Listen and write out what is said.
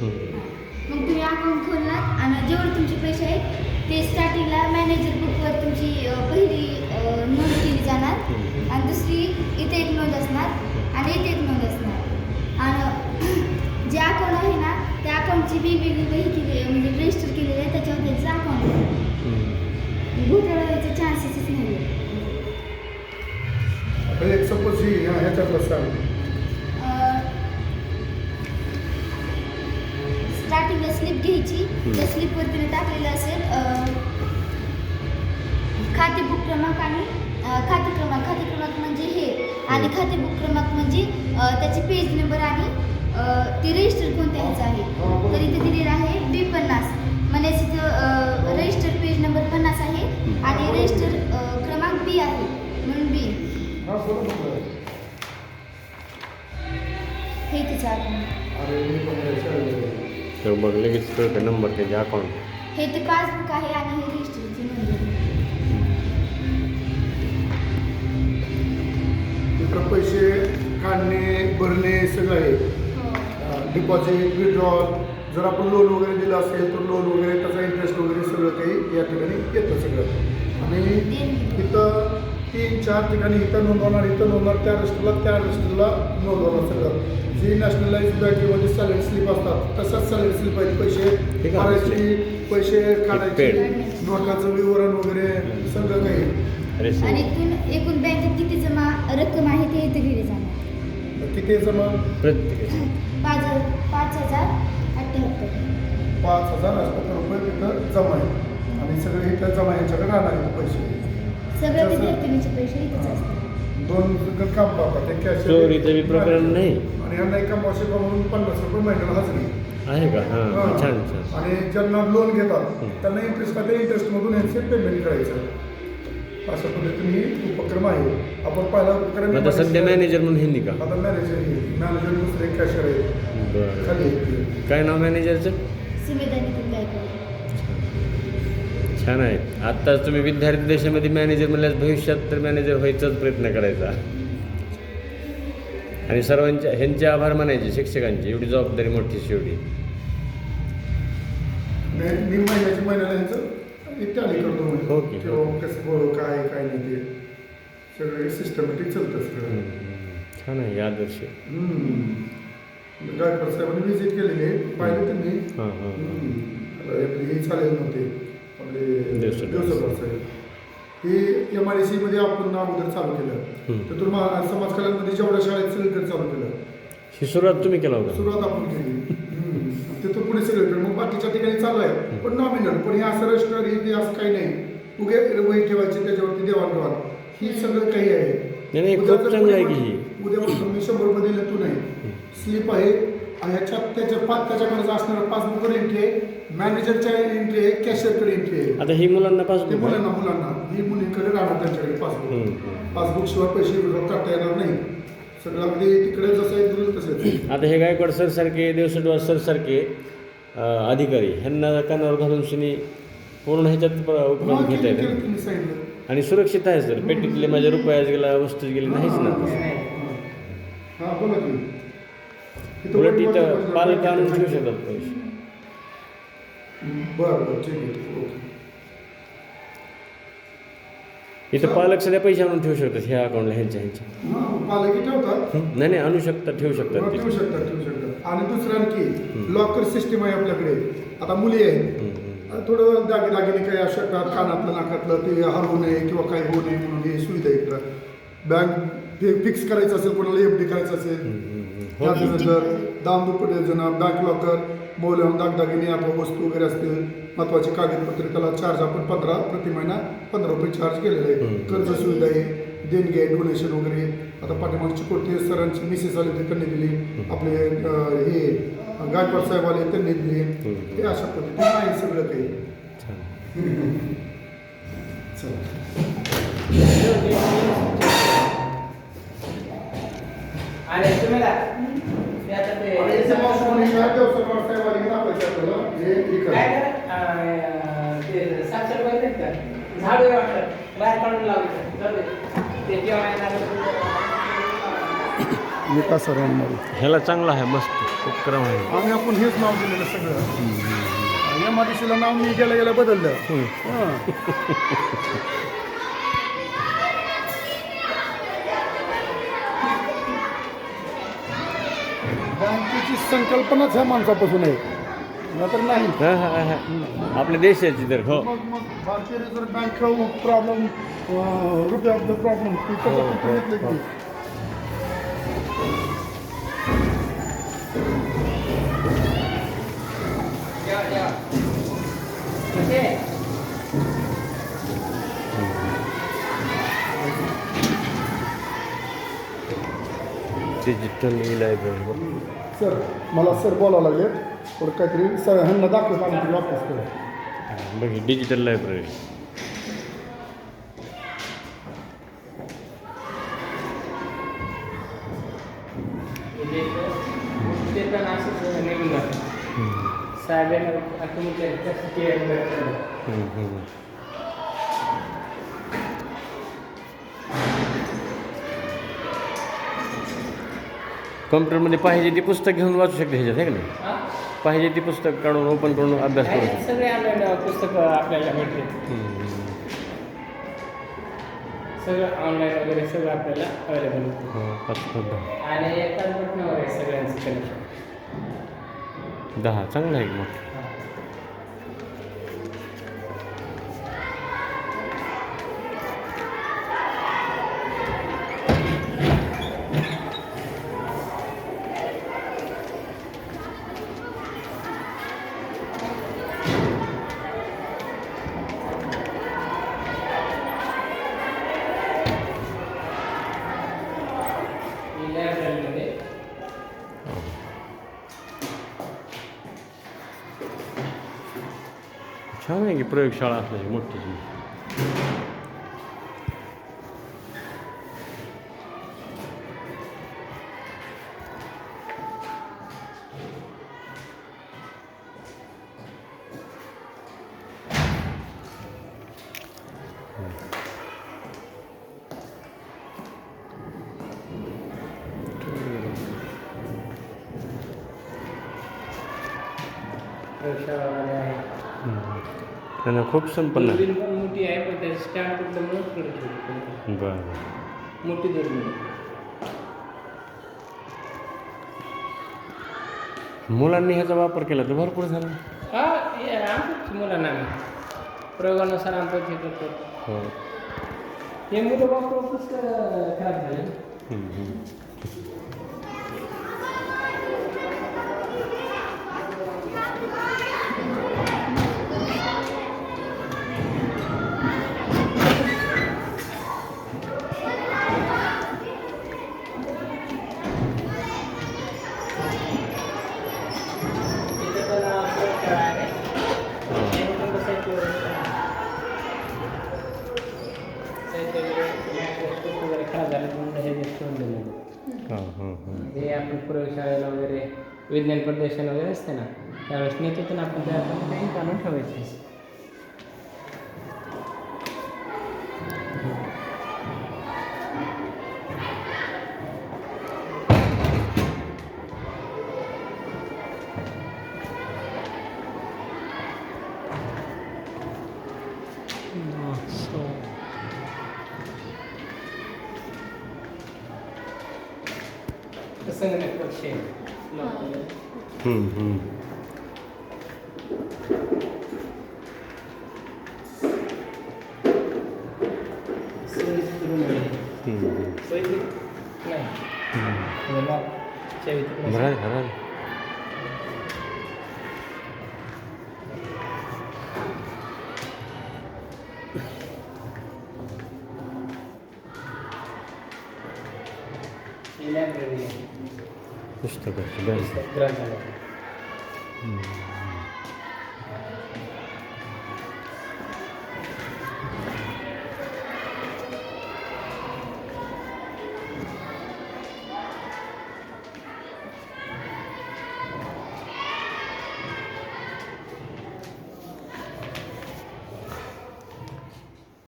मग तुम्ही अकाउंट खोलणार आणि जेवढे तुमचे पैसे आहेत ते स्टार्टिंगला मॅनेजर बुकवर तुमची पहिली नोंद केली जाणार आणि दुसरी इथे एक नोंद असणार आणि इथे एक नोंद असणार आणि जे अकाउंट आहे ना त्या अकाउंटची वेगवेगळी वही केली म्हणजे रजिस्टर केलेलं आहे त्याच्यावर त्याचं अकाउंट आहे घोटाळा व्हायचे चान्सेसच नाही एक सपोज ह्याच्यातलं सांग स्टार्टिंगला स्लिप घ्यायची त्या स्लिपवरती टाकलेलं असेल खाते बुक क्रमांक आणि खाते क्रमांक म्हणजे हे आणि खाते बुक क्रमांक म्हणजे त्याचे पेज नंबर आणि ते रजिस्टर कोणत्या ह्याचं आहे तर इथे दिलेलं आहे B50 म्हणजे तिथं रजिस्टर पेज नंबर 50 आहे आणि रजिस्टर क्रमांक B आहे म्हणून B हे तिचं तर मग लगेच कळतं नंबर त्याचे अकाउंट हे ते पासबुक आहे आणि हे रजिस्टरची नोंद आहे इकडं पैसे काढणे भरणे सगळं आहे डिपॉझिट विड्रॉल जर आपण लोन वगैरे दिलं असेल तर लोन वगैरे त्याचा इंटरेस्ट वगैरे सगळं काही या ठिकाणी येतं सगळं आणि इथं 3-4 ठिकाणी इथं नोंदवणार त्या रजिस्टरला नोंदवणार सगळं जी नॅशनलाइज बँकेमध्ये सॅलरी स्लिप असतात तसंच सॅलरी स्लिप आहेत पैसे भरायची पैसे काढायचे नोटाचं विवरण वगैरे सगळं काही आणि एकूण बँकेत किती जमा रक्कम आहे ते इथे लिहिले जाणार किती जमा प्रत्येक 5,078 रुपये तिथं जमा आहे आणि सगळे इथं जमा यांच्याकडे राहणार आहेत पैसे सगळ्या विद्यार्थिनीचे पैसे इथेच असतात 2 काम पाहतात ते कॅश चोरीचं बी प्रकरण नाही आणि यांना एका मासिक म्हणून 50 रुपये महिन्याला हजरी आहे का हां छान आणि ज्यांना लोन घेतात त्यांना इंटरेस्टमधून यांचे पेमेंट करायचं अशा पद्धतीने ही उपक्रम आहे आपण पहिला उपक्रम आता सध्या मॅनेजर म्हणून हिंदी का आता मॅनेजर दुसरे कॅशर आहे बरं खाली काय नाव मॅनेजरचं संविधानिक गायकवाड छान आहे आत्ताच तुम्ही विद्यार्थी देशामध्ये मॅनेजर म्हणल्यास भविष्यात तर मॅनेजर व्हायचाच प्रयत्न करायचा आणि सर्वांच्या ह्यांचे आभार मानायचे शिक्षकांची एवढी जबाबदारी मोठी शेवटी मी महिन्याला ह्यांचं इत्यादी करतो हो की. किंवा कसं काय नाही ते सगळे सिस्टमॅटिक चालतं सगळं छान आहे आदर्श गायकवाड साहेबांनी व्हिजिट केलेली आहे पाहिलं त्यांनी हां हे चालेल नव्हते आपले दिवसभर साहेब हे MIDC मध्ये आपण अगोदर चालू केलं तर तुम्हाला समाज कल्याणमध्ये जेवढ्या शाळेत सगळीकडे चालू केलं ही सुरुवात तुम्ही केला होता सुरुवात आपण केली तिथं पुढे सगळीकडे मग बाकीच्या ठिकाणी चालू आहे पण नॉमिनल पण हे असं रजिस्टर हे असं काही नाही उगे वही ठेवायची त्याच्यावरती देवाणघेवाण ही सगळं काही आहे नाही खूप चांगलं आहे की ही उद्या म्हणतो मी 100 रुपये दिले तू नाही स्लिप आहे ह्याच्यात त्याच्याकडे असणारा पासबुकवर एंट्री आहे मॅनेजरच्या एंट्री आहे कॅशियरकडे एंट्री आहे आता ही मुलांना ते पासबुक मुलांना ही मुलींकडे राहणार त्यांच्याकडे पासबुक शिवाय पैसे काढता येणार नाही सगळं अगदी तिकडे जसं आहे दुरुस्त तसंच आता हे गायकवाड सर सारखे देवसटवार सर सारखे अधिकारी ह्यांना कानावर घालून शिनी पूर्ण ह्याच्यात उपक्रम घेता येतात आणि सुरक्षित आहे सर पेटीतले माझ्या रुपयाच गेला वस्तूच गेली नाहीच ना हां बोला की उलट इथं पालक आणून ठेवू शकतात पैसे बरं ठीक आहे ओके इथं पालक सध्या पैसे आणून ठेवू शकतात ह्या अकाउंटला ह्यांच्या पालकी ठेवतात नाही आणू शकतात ठेवू शकतात ठेवू शकतात आणि दुसरं आणखी लॉकर सिस्टीम आहे आपल्याकडे आता मुली आहेत थोडं दागिने काही असू शकतात कानातलं नाकातलं ते हरवू नये किंवा काही होऊ नये म्हणून ही सुविधा आहे इकडं बँक फिक्स करायचं असेल कोणाला FD करायचं असेल त्याच्यानंतर दामदुप्पट योजना बँक लॉकर मौल्यवान दागदागिने अथवा वस्तू वगैरे असतील महत्वाची कागदपत्रे त्याला चार्ज आपण प्रति महिना 15 रुपये चार्ज केलेला आहे कर्ज सुविधा आहे देणगी आहे डोनेशन वगैरे आता पाठीमागची कोणते सरांची मिसेस आले होते त्यांनी दिली आपले हे गायकवाड साहेब आले त्यांनी दिली हे अशा पद्धतीने आहे सगळं काही झाडू वाटत बाहेर काढून लावलं ते जेव्हा विकास सरांमध्ये ह्याला चांगला आहे मस्त उपक्रम आहे. आम्ही आपण हेच नाव दिलेलं सगळं. MRDCला नाव मी गेल्या गेल्या बदललं. हां. बँकेची संकल्पनाच ह्या माणसापासून आहे, नाहीतर नाही. हां हां हां आपल्या देशाची तर हो. मग भारतीय रिझर्व्ह बँक प्रॉब्लेम रुपये ऑफ द प्रॉब्लेम घेतलं की डिजिटल लायब्ररी. सर मला सर बोलावं लागले थोडं काहीतरी सर ह्यांना दाखवत आम्ही वापस करू. बघ डिजिटल लायब्ररी. ते पण असंच निघून जातं. साहेबांना तुम्ही कसं केअर कम्प्युटरमध्ये पाहिजे ती पुस्तक घेऊन वाचू शकते ह्याच्यात आहे का नाही. पाहिजे ती पुस्तक काढून ओपन करून अभ्यास करू शकतो. सगळे ऑनलाईन पुस्तकं आपल्याला भेटते. सगळं ऑनलाईन वगैरे सगळं आपल्याला अवेलेबल होतं. आणि एकाच बटनावर आहे सगळ्यांचं कनेक्शन. 10 चांगलं आहे मग. छान आहे की प्रयोगशाळा असल्याची मोठीची. प्रयोगशाळावाले आहे. त्यांना खूप संपन्न आहे. दुर्बीण पण मोठी आहे पण त्याचं स्टँड कुठल्यामुळे पुढे ठेवली. बरं मोठी दुर्बीण. मुलांनी ह्याचा वापर केला तर भरपूर झाला. हा हे आमच्याच मुलांना आम्ही प्रयोगानुसार आमचं हे करतो. हो. हे मुलं वापरूनच खराब झाले. हे आपण प्रयोगशाळेला वगैरे विज्ञान प्रदर्शन वगैरे असते ना त्यावेळेस नेतो ना आपण त्यामध्ये काढून ठेवायचे. संगणक पक्ष पुस्तकाची ग्रंथालय.